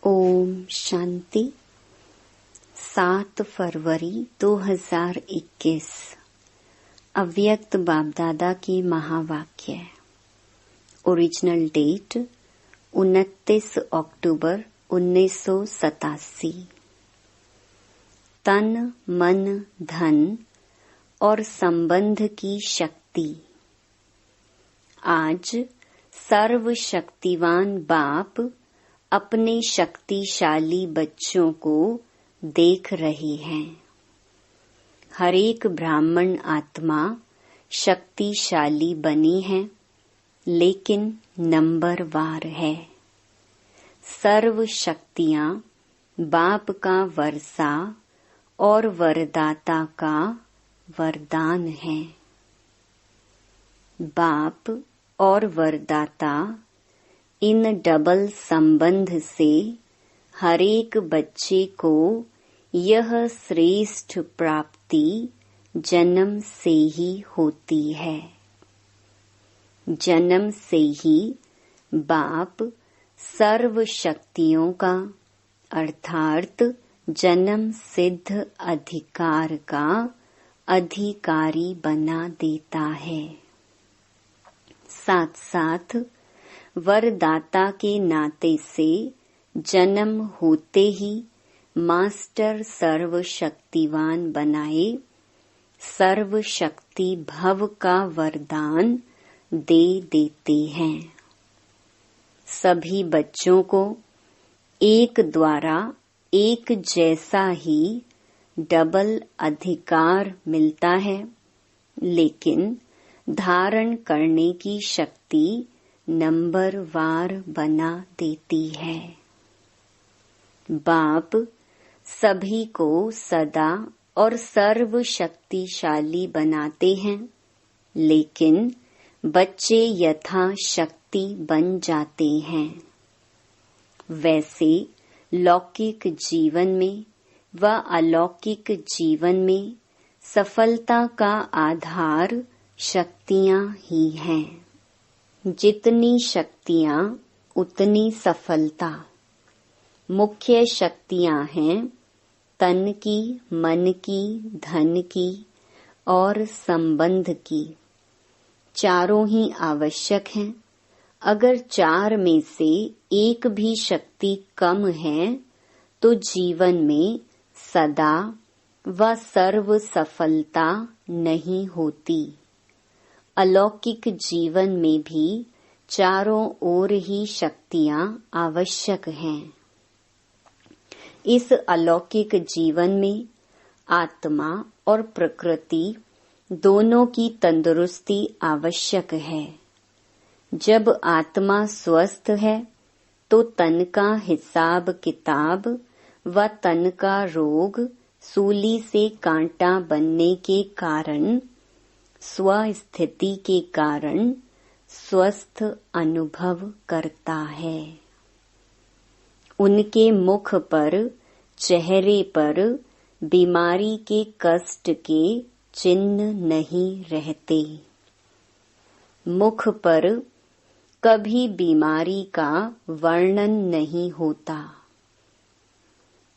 ओम शांति। 7 फरवरी 2021 अव्यक्त बाप दादा की महावाक्य। ओरिजिनल डेट 29 अक्टूबर 1987। तन मन धन और संबंध की शक्ति। आज सर्वशक्तिवान बाप अपने शक्तिशाली बच्चों को देख रहे हैं। हर एक ब्राह्मण आत्मा शक्तिशाली बनी है, लेकिन नंबरवार है। सर्व शक्तियां बाप का वर्षा और वरदाता का वरदान है। बाप और वरदाता इन डबल संबंध से हरेक बच्चे को यह श्रेष्ठ प्राप्ति जन्म से ही होती है। जन्म से ही बाप सर्व शक्तियों का अर्थात जन्म सिद्ध अधिकार का अधिकारी बना देता है। साथ साथ वरदाता के नाते से जन्म होते ही मास्टर सर्वशक्तिवान बनाए सर्व शक्ति भव का वरदान दे देते हैं। सभी बच्चों को एक द्वारा एक जैसा ही डबल अधिकार मिलता है, लेकिन धारण करने की शक्ति नंबरवार बना देती है। बाप सभी को सदा और सर्व शक्तिशाली बनाते हैं, लेकिन बच्चे यथाशक्ति बन जाते हैं। वैसे लौकिक जीवन में व अलौकिक जीवन में सफलता का आधार शक्तियां ही हैं। जितनी शक्तियां उतनी सफलता। मुख्य शक्तियां हैं तन की, मन की, धन की और संबंध की। चारों ही आवश्यक हैं। अगर चार में से एक भी शक्ति कम है तो जीवन में सदा व सर्व सफलता नहीं होती। अलौकिक जीवन में भी चारों ओर ही शक्तियां आवश्यक हैं। इस अलौकिक जीवन में आत्मा और प्रकृति दोनों की तंदुरुस्ती आवश्यक है। जब आत्मा स्वस्थ है तो तन का हिसाब किताब व तन का रोग सूली से कांटा बनने के कारण स्वस्थिति के कारण स्वस्थ अनुभव करता है। उनके मुख पर, चेहरे पर बीमारी के कष्ट के चिन्ह नहीं रहते। मुख पर कभी बीमारी का वर्णन नहीं होता।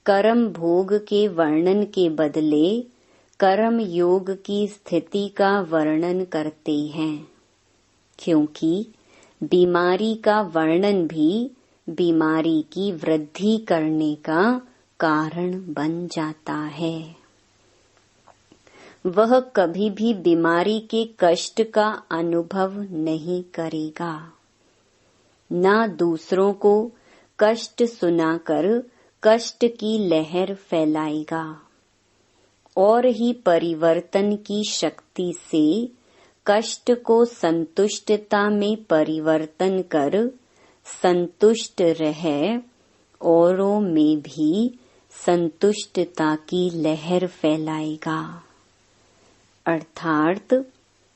कर्म भोग के वर्णन के बदले कर्म योग की स्थिति का वर्णन करते हैं, क्योंकि बीमारी का वर्णन भी बीमारी की वृद्धि करने का कारण बन जाता है। वह कभी भी बीमारी के कष्ट का अनुभव नहीं करेगा, ना दूसरों को कष्ट सुनाकर कष्ट की लहर फैलाएगा। और ही परिवर्तन की शक्ति से कष्ट को संतुष्टता में परिवर्तन कर संतुष्ट रह औरों में भी संतुष्टता की लहर फैलाएगा। अर्थात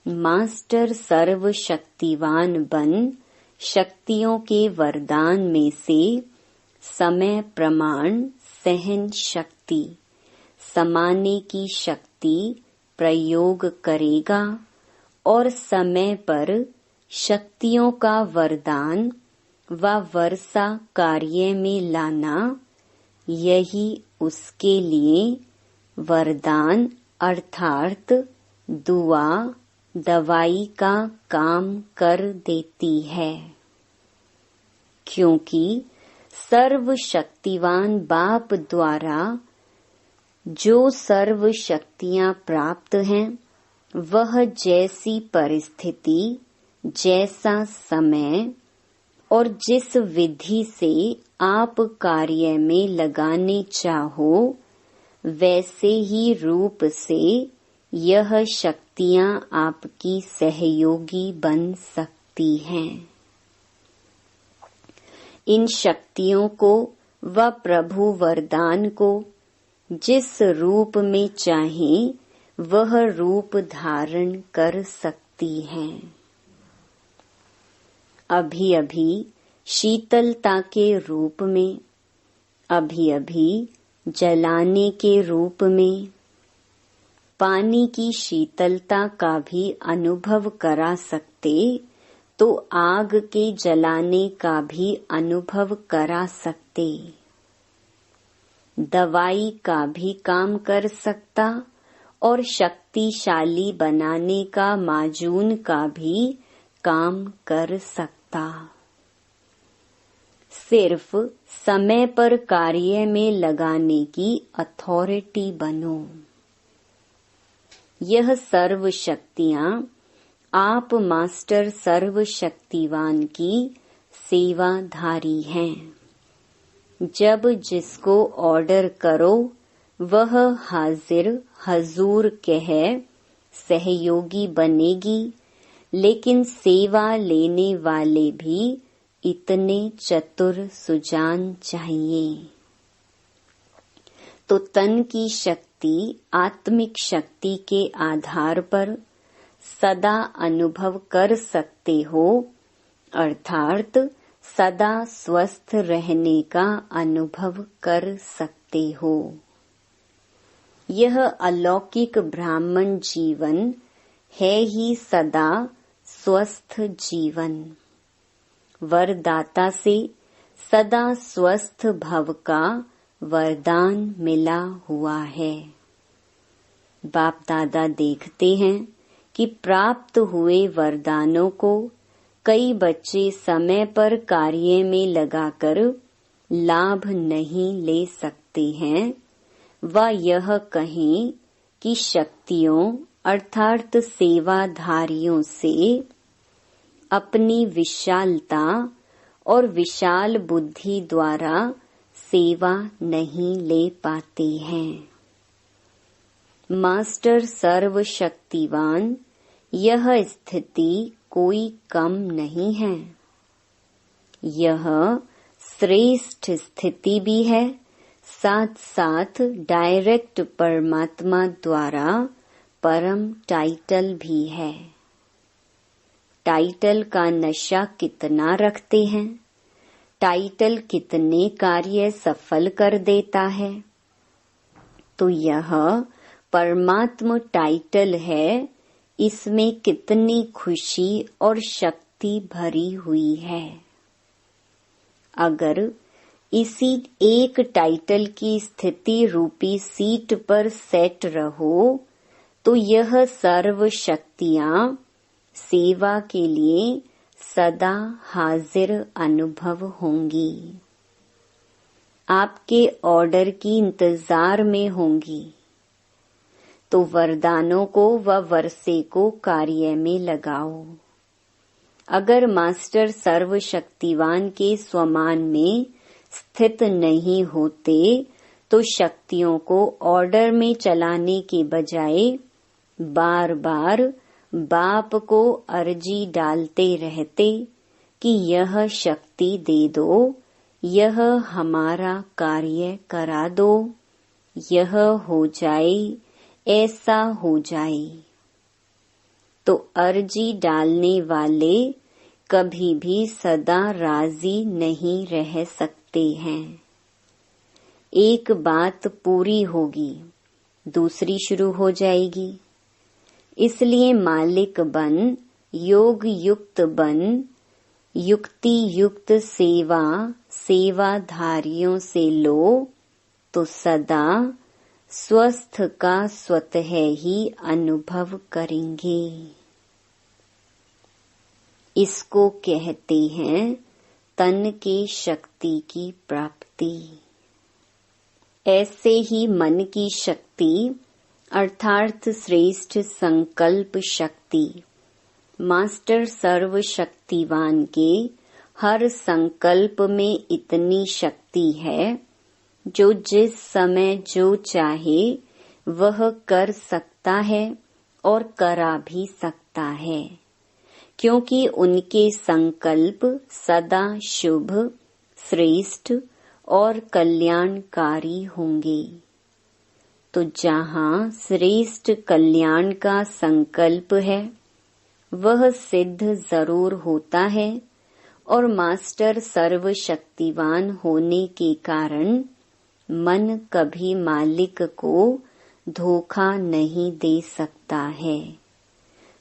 मास्टर सर्वशक्तिवान बन शक्तियों के वरदान में से समय प्रमाण सहन शक्ति समाने की शक्ति प्रयोग करेगा और समय पर शक्तियों का वरदान व वर्षा कार्य में लाना, यही उसके लिए वरदान अर्थात दुआ दवाई का काम कर देती है। क्योंकि सर्वशक्तिवान बाप द्वारा जो सर्व शक्तियां प्राप्त हैं, वह जैसी परिस्थिति, जैसा समय और जिस विधि से आप कार्य में लगाने चाहो, वैसे ही रूप से यह शक्तियां आपकी सहयोगी बन सकती हैं। इन शक्तियों को व प्रभु वरदान को जिस रूप में चाहें वह रूप धारण कर सकती हैं। अभी अभी शीतलता के रूप में, अभी अभी जलाने के रूप में, पानी की शीतलता का भी अनुभव करा सकते तो आग के जलाने का भी अनुभव करा सकते। दवाई का भी काम कर सकता और शक्तिशाली बनाने का माजून का भी काम कर सकता। सिर्फ समय पर कार्य में लगाने की अथॉरिटी बनो। यह सर्व शक्तियां आप मास्टर सर्वशक्तिवान की सेवाधारी हैं। जब जिसको ऑर्डर करो वह हाजिर हजूर कह सहयोगी बनेगी, लेकिन सेवा लेने वाले भी इतने चतुर सुजान चाहिए। तो तन की शक्ति आत्मिक शक्ति के आधार पर सदा अनुभव कर सकते हो, अर्थात सदा स्वस्थ रहने का अनुभव कर सकते हो। यह अलौकिक ब्राह्मण जीवन है ही सदा स्वस्थ जीवन। वरदाता से सदा स्वस्थ भव का वरदान मिला हुआ है। बाप दादा देखते हैं कि प्राप्त हुए वरदानों को कई बच्चे समय पर कार्य में लगाकर लाभ नहीं ले सकते हैं, व यह कहें कि शक्तियों अर्थात सेवाधारियों से अपनी विशालता और विशाल बुद्धि द्वारा सेवा नहीं ले पाते हैं। मास्टर सर्वशक्तिवान यह स्थिति कोई कम नहीं है। यह श्रेष्ठ स्थिति भी है, साथ साथ डायरेक्ट परमात्मा द्वारा परम टाइटल भी है। टाइटल का नशा कितना रखते हैं, टाइटल कितने कार्य सफल कर देता है। तो यह परमात्मा टाइटल है, इसमें कितनी खुशी और शक्ति भरी हुई है। अगर इसी एक टाइटल की स्थिति रूपी सीट पर सेट रहो तो यह सर्व शक्तियां सेवा के लिए सदा हाजिर अनुभव होंगी। आपके ऑर्डर की इंतजार में होंगी। तो वरदानों को व वर्षे को कार्य में लगाओ। अगर मास्टर सर्वशक्तिवान के स्वमान में स्थित नहीं होते तो शक्तियों को ऑर्डर में चलाने के बजाय बार बार बाप को अर्जी डालते रहते कि यह शक्ति दे दो, यह हमारा कार्य करा दो, यह हो जाए, ऐसा हो जाए। तो अर्जी डालने वाले कभी भी सदा राजी नहीं रह सकते हैं। एक बात पूरी होगी, दूसरी शुरू हो जाएगी। इसलिए मालिक बन, योग युक्त बन, युक्ति युक्त सेवा सेवाधारियों से लो तो सदा स्वस्थ का स्वतः ही अनुभव करेंगे। इसको कहते हैं तन के शक्ति की प्राप्ति। ऐसे ही मन की शक्ति अर्थात श्रेष्ठ संकल्प शक्ति मास्टर सर्वशक्तिवान के हर संकल्प में इतनी शक्ति है जो जिस समय जो चाहे वह कर सकता है और करा भी सकता है, क्योंकि उनके संकल्प सदा शुभ, श्रेष्ठ और कल्याणकारी होंगे। तो जहाँ श्रेष्ठ कल्याण का संकल्प है वह सिद्ध जरूर होता है, और मास्टर सर्वशक्तिवान होने के कारण मन कभी मालिक को धोखा नहीं दे सकता है,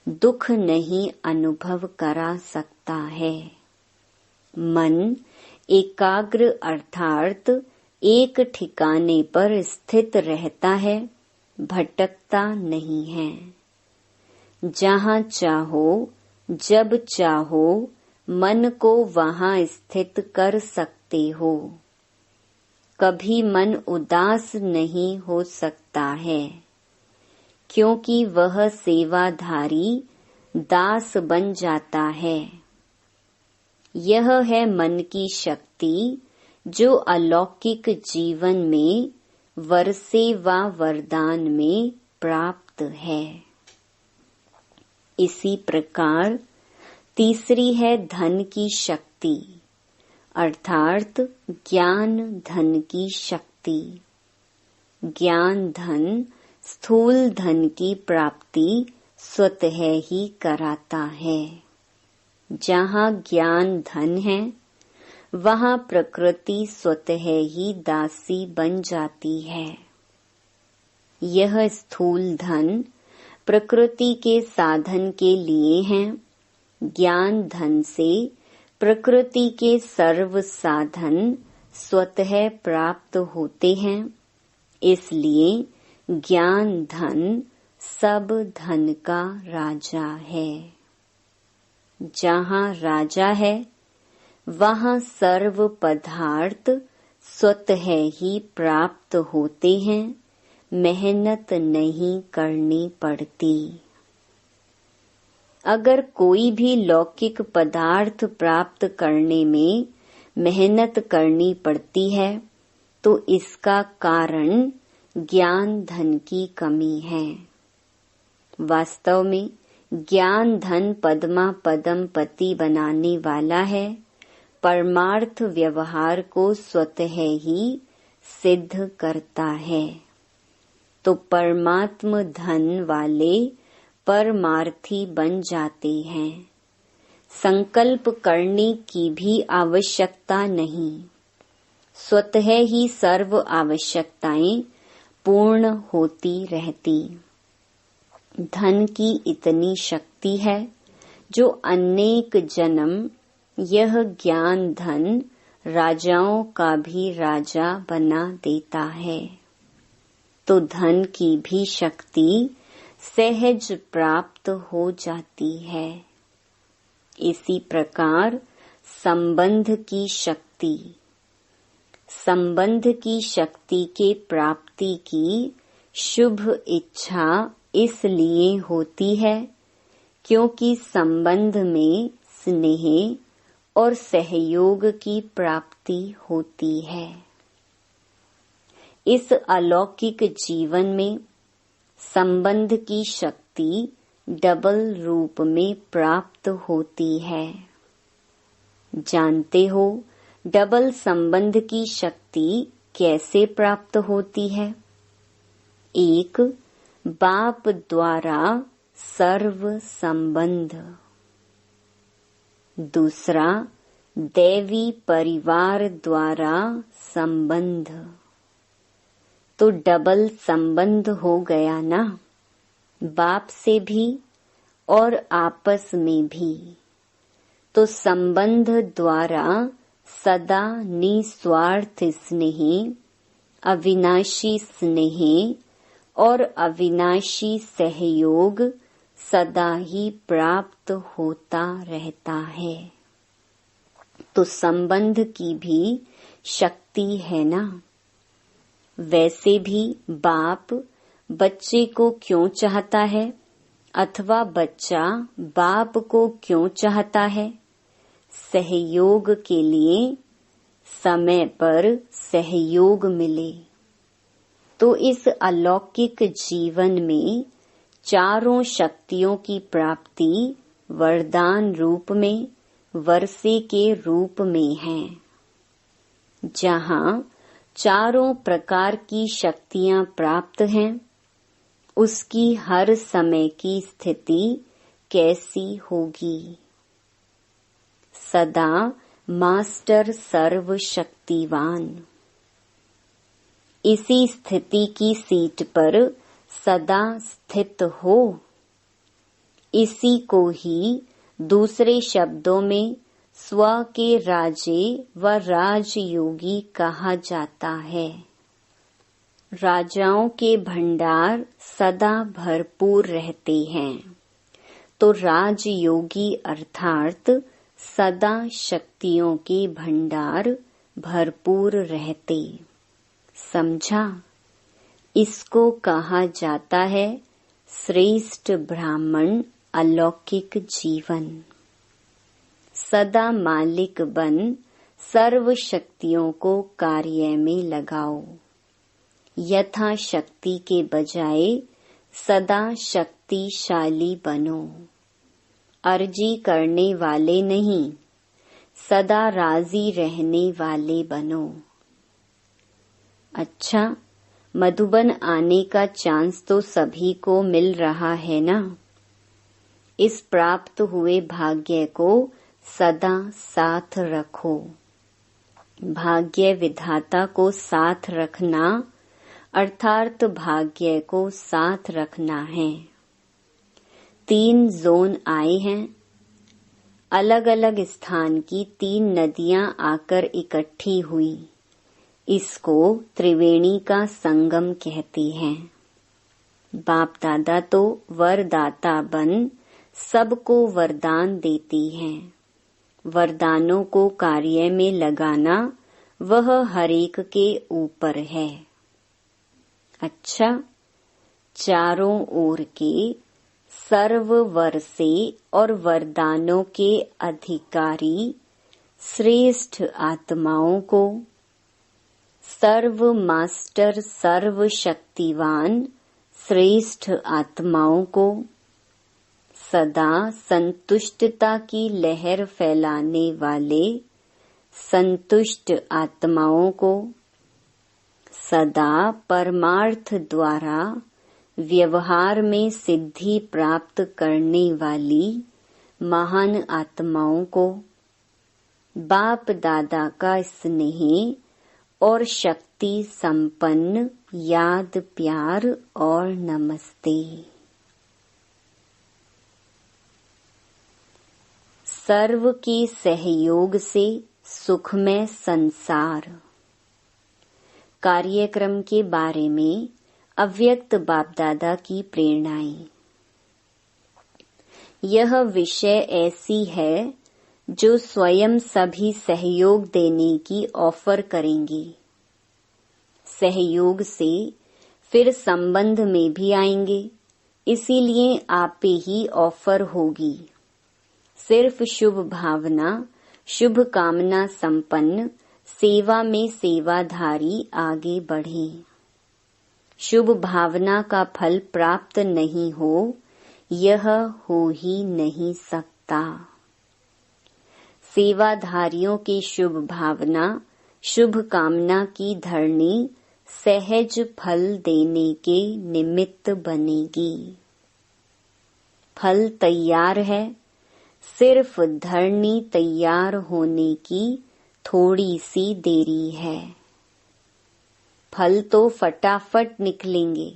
दुख नहीं अनुभव करा सकता है। मन एकाग्र अर्थात एक ठिकाने पर स्थित रहता है, भटकता नहीं है। जहाँ चाहो जब चाहो मन को वहाँ स्थित कर सकते हो। कभी मन उदास नहीं हो सकता है, क्योंकि वह सेवाधारी दास बन जाता है। यह है मन की शक्ति जो अलौकिक जीवन में वर्षे व वरदान में प्राप्त है। इसी प्रकार तीसरी है धन की शक्ति अर्थात ज्ञान धन की शक्ति। ज्ञान धन स्थूल धन की प्राप्ति स्वतः ही कराता है। जहाँ ज्ञान धन है वहाँ प्रकृति स्वतः ही दासी बन जाती है। यह स्थूल धन प्रकृति के साधन के लिए है। ज्ञान धन से प्रकृति के सर्व साधन स्वतः प्राप्त होते हैं। इसलिए ज्ञान धन सब धन का राजा है। जहाँ राजा है वहाँ सर्व पदार्थ स्वतः ही प्राप्त होते हैं, मेहनत नहीं करनी पड़ती। अगर कोई भी लौकिक पदार्थ प्राप्त करने में मेहनत करनी पड़ती है तो इसका कारण ज्ञान धन की कमी है। वास्तव में ज्ञान धन पद्मा पदम पति बनाने वाला है, परमार्थ व्यवहार को स्वतः ही सिद्ध करता है। तो परमात्म धन वाले परमार्थी बन जाते हैं। संकल्प करने की भी आवश्यकता नहीं, स्वतः ही सर्व आवश्यकताएं पूर्ण होती रहती। धन की इतनी शक्ति है जो अनेक जन्म यह ज्ञान धन राजाओं का भी राजा बना देता है। तो धन की भी शक्ति सहज प्राप्त हो जाती है। इसी प्रकार संबंध की शक्ति, संबंध की शक्ति के प्राप्ति की शुभ इच्छा इसलिए होती है क्योंकि संबंध में स्नेह और सहयोग की प्राप्ति होती है। इस अलौकिक जीवन में संबंध की शक्ति डबल रूप में प्राप्त होती है। जानते हो डबल संबंध की शक्ति कैसे प्राप्त होती है? एक, बाप द्वारा सर्व संबंध, दूसरा दैवी परिवार द्वारा संबंध। तो डबल संबंध हो गया ना, बाप से भी और आपस में भी। तो संबंध द्वारा सदा निस्वार्थ स्नेह, अविनाशी स्नेह और अविनाशी सहयोग सदा ही प्राप्त होता रहता है। तो संबंध की भी शक्ति है ना। वैसे भी बाप बच्चे को क्यों चाहता है अथवा बच्चा बाप को क्यों चाहता है? सहयोग के लिए, समय पर सहयोग मिले। तो इस अलौकिक जीवन में चारों शक्तियों की प्राप्ति वरदान रूप में, वर्षे के रूप में है। जहाँ चारों प्रकार की शक्तियाँ प्राप्त हैं, उसकी हर समय की स्थिति कैसी होगी? सदा मास्टर सर्वशक्तिवान। इसी स्थिति की सीट पर सदा स्थित हो। इसी को ही दूसरे शब्दों में स्व के राजे व राजयोगी कहा जाता है। राजाओं के भंडार सदा भरपूर रहते हैं, तो राजयोगी अर्थात सदा शक्तियों के भंडार भरपूर रहते। समझा? इसको कहा जाता है श्रेष्ठ ब्राह्मण अलौकिक जीवन। सदा मालिक बन सर्व शक्तियों को कार्य में लगाओ। यथा शक्ति के बजाय सदा शक्तिशाली बनो। अर्जी करने वाले नहीं, सदा राजी रहने वाले बनो। अच्छा, मधुबन आने का चांस तो सभी को मिल रहा है ना। इस प्राप्त हुए भाग्य को सदा साथ रखो। भाग्य विधाता को साथ रखना अर्थात भाग्य को साथ रखना है। 3 जोन आए हैं। अलग अलग स्थान की 3 नदियां आकर इकट्ठी हुई। इसको त्रिवेणी का संगम कहते हैं। बाप दादा तो वरदाता बन सबको वरदान देती हैं। वरदानों को कार्य में लगाना वह हरेक के ऊपर है। अच्छा, चारों ओर के सर्व वर्षे और वरदानों के अधिकारी श्रेष्ठ आत्माओं को, सर्व मास्टर सर्व शक्तिवान श्रेष्ठ आत्माओं को, सदा संतुष्टता की लहर फैलाने वाले संतुष्ट आत्माओं को, सदा परमार्थ द्वारा व्यवहार में सिद्धि प्राप्त करने वाली महान आत्माओं को, बाप दादा का स्नेह और शक्ति संपन्न याद प्यार और नमस्ते। सर्व के सहयोग से सुखमय संसार कार्यक्रम के बारे में अव्यक्त बाप दादा की प्रेरणाएं। यह विषय ऐसी है जो स्वयं सभी सहयोग देने की ऑफर करेंगी। सहयोग से फिर संबंध में भी आएंगे, इसीलिए आप पे ही ऑफर होगी। सिर्फ शुभ भावना, शुभ कामना संपन्न सेवा में सेवाधारी आगे बढ़े। शुभ भावना का फल प्राप्त नहीं हो, यह हो ही नहीं सकता। सेवाधारियों की शुभ भावना, शुभ कामना की धरनी सहज फल देने के निमित्त बनेगी। फल तैयार है, सिर्फ धरनी तैयार होने की थोड़ी सी देरी है। फल तो फटाफट निकलेंगे,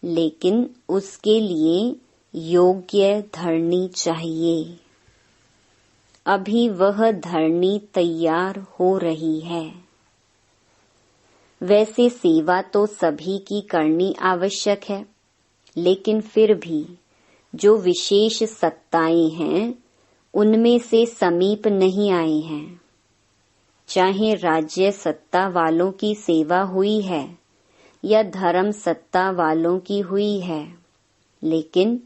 लेकिन उसके लिए योग्य धरनी चाहिए। अभी वह धरनी तैयार हो रही है। वैसे सेवा तो सभी की करनी आवश्यक है, लेकिन फिर भी जो विशेष सत्ताएं हैं उनमें से समीप नहीं आए हैं। चाहे राज्य सत्ता वालों की सेवा हुई है या धर्म सत्ता वालों की हुई है, लेकिन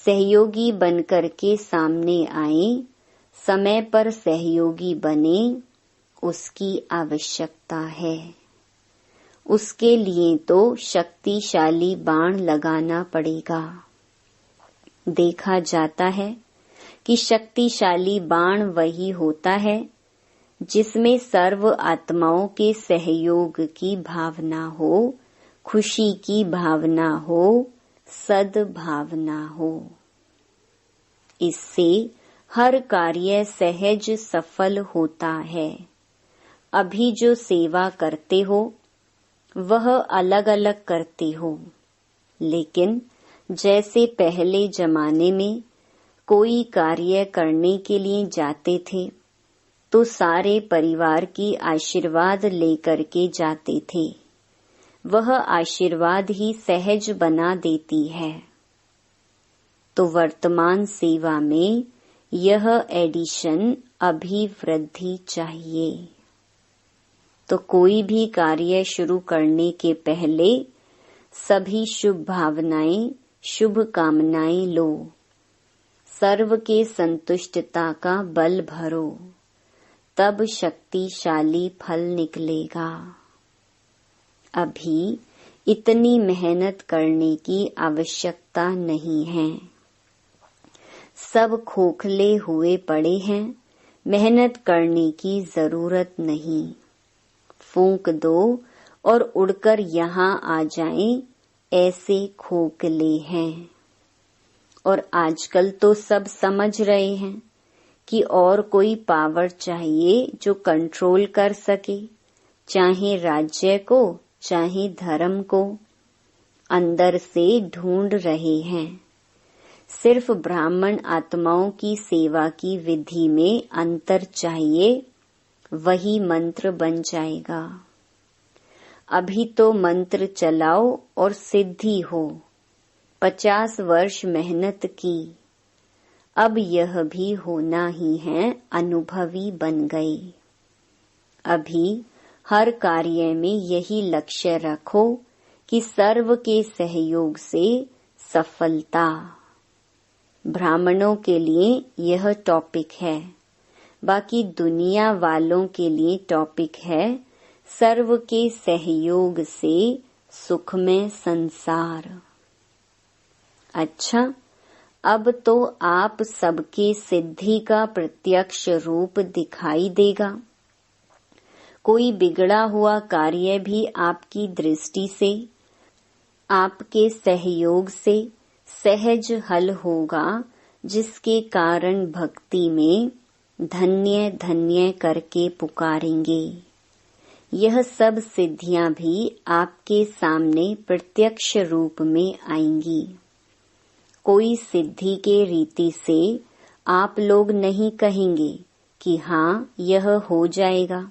सहयोगी बनकर के सामने आए, समय पर सहयोगी बने, उसकी आवश्यकता है। उसके लिए तो शक्तिशाली बाण लगाना पड़ेगा। देखा जाता है कि शक्तिशाली बाण वही होता है जिसमें सर्व आत्माओं के सहयोग की भावना हो, खुशी की भावना हो, सद्भावना हो। इससे हर कार्य सहज सफल होता है। अभी जो सेवा करते हो वह अलग अलग करते हो, लेकिन जैसे पहले जमाने में कोई कार्य करने के लिए जाते थे तो सारे परिवार की आशीर्वाद लेकर के जाते थे। वह आशीर्वाद ही सहज बना देती है। तो वर्तमान सेवा में यह एडिशन अभिवृद्धि चाहिए। तो कोई भी कार्य शुरू करने के पहले सभी शुभ भावनाएं, शुभ कामनाएं लो, सर्व के संतुष्टता का बल भरो, तब शक्तिशाली फल निकलेगा। अभी इतनी मेहनत करने की आवश्यकता नहीं है। सब खोखले हुए पड़े हैं, मेहनत करने की जरूरत नहीं। फूंक दो और उड़कर यहाँ आ जाएं, ऐसे खोखले हैं। और आजकल तो सब समझ रहे हैं कि और कोई पावर चाहिए जो कंट्रोल कर सके, चाहे राज्य को चाहे धर्म को। अंदर से ढूंढ रहे हैं। सिर्फ ब्राह्मण आत्माओं की सेवा की विधि में अंतर चाहिए, वही मंत्र बन जाएगा। अभी तो मंत्र चलाओ और सिद्धि हो। 50 वर्ष मेहनत की, अब यह भी होना ही है, अनुभवी बन गए। अभी हर कार्य में यही लक्ष्य रखो कि सर्व के सहयोग से सफलता। ब्राह्मणों के लिए यह टॉपिक है, बाकी दुनिया वालों के लिए टॉपिक है सर्व के सहयोग से सुखमय संसार। अच्छा, अब तो आप सबके सिद्धि का प्रत्यक्ष रूप दिखाई देगा। कोई बिगड़ा हुआ कार्य भी आपकी दृष्टि से, आपके सहयोग से सहज हल होगा, जिसके कारण भक्ति में धन्य धन्य करके पुकारेंगे। यह सब सिद्धियां भी आपके सामने प्रत्यक्ष रूप में आएंगी। कोई सिद्धि के रीति से आप लोग नहीं कहेंगे कि हाँ यह हो जाएगा,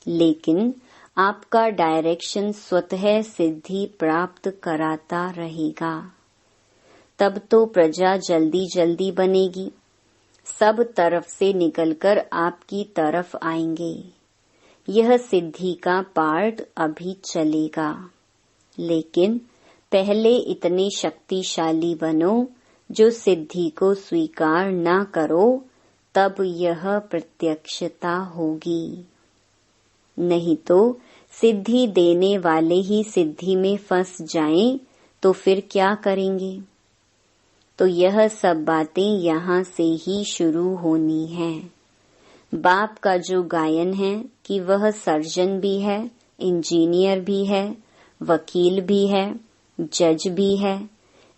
लेकिन आपका डायरेक्शन स्वतः सिद्धि प्राप्त कराता रहेगा। तब तो प्रजा जल्दी जल्दी बनेगी, सब तरफ से निकलकर आपकी तरफ आएंगे। यह सिद्धि का पार्ट अभी चलेगा, लेकिन पहले इतने शक्तिशाली बनो जो सिद्धि को स्वीकार न करो, तब यह प्रत्यक्षता होगी। नहीं तो सिद्धि देने वाले ही सिद्धि में फंस जाएं तो फिर क्या करेंगे। तो यह सब बातें यहाँ से ही शुरू होनी है। बाप का जो गायन है कि वह सर्जन भी है, इंजीनियर भी है, वकील भी है, जज भी है,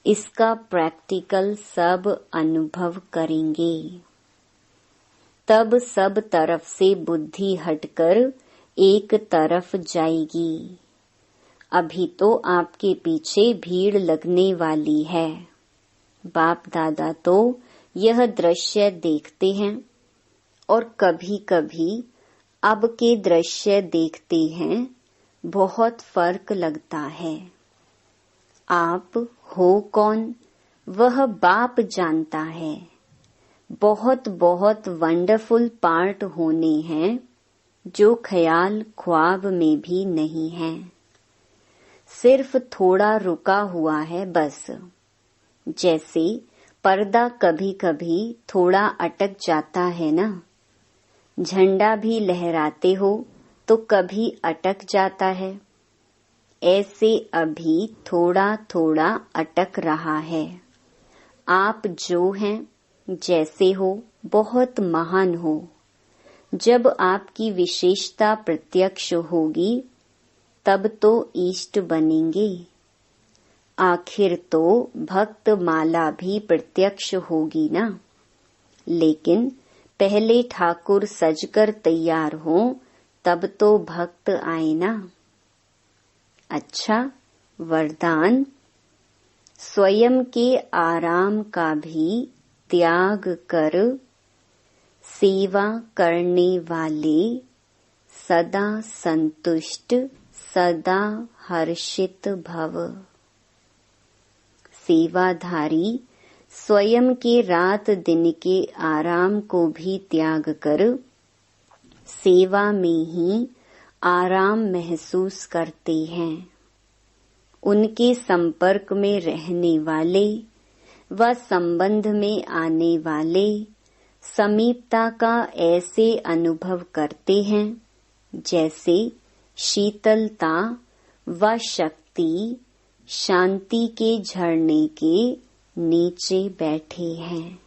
इसका प्रैक्टिकल सब अनुभव करेंगे। तब सब तरफ से बुद्धि हटकर एक तरफ जाएगी। अभी तो आपके पीछे भीड़ लगने वाली है। बाप दादा तो यह दृश्य देखते हैं। और कभी कभी अब के दृश्य देखते हैं, बहुत फर्क लगता है। आप हो कौन, वह बाप जानता है। बहुत बहुत वंडरफुल पार्ट होने हैं जो ख्याल ख्वाब में भी नहीं है। सिर्फ थोड़ा रुका हुआ है बस। जैसे पर्दा कभी कभी थोड़ा अटक जाता है ना, झंडा भी लहराते हो तो कभी अटक जाता है। ऐसे अभी थोड़ा थोड़ा अटक रहा है। आप जो हैं, जैसे हो, बहुत महान हो। जब आपकी विशेषता प्रत्यक्ष होगी तब तो इष्ट बनेंगे। आखिर तो भक्त माला भी प्रत्यक्ष होगी ना। लेकिन पहले ठाकुर सजकर तैयार हो तब तो भक्त आए ना। अच्छा, वरदान, स्वयं के आराम का भी त्याग कर सेवा करने वाले सदा संतुष्ट सदा हर्षित भव। सेवाधारी स्वयं के रात दिन के आराम को भी त्याग कर सेवा में ही आराम महसूस करते हैं। उनके संपर्क में रहने वाले व संबंध में आने वाले समीपता का ऐसे अनुभव करते हैं जैसे शीतलता व शक्ति शांति के झरने के नीचे बैठे हैं।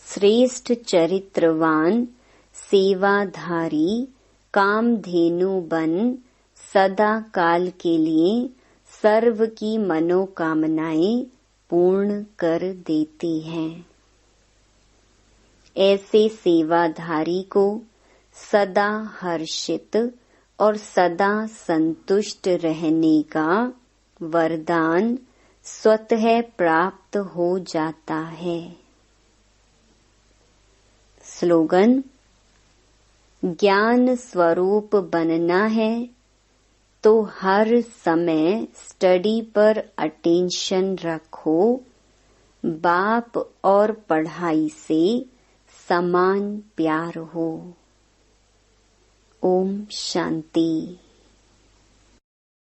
श्रेष्ठ चरित्रवान सेवाधारी कामधेनु बन सदा काल के लिए सर्व की मनोकामनाएं पूर्ण कर देते हैं। ऐसे सेवाधारी को सदा हर्षित और सदा संतुष्ट रहने का वरदान स्वतः प्राप्त हो जाता है। स्लोगन, ज्ञान स्वरूप बनना है तो हर समय स्टडी पर अटेंशन रखो। बाप और पढ़ाई से समान प्यार हो। ओम शांति।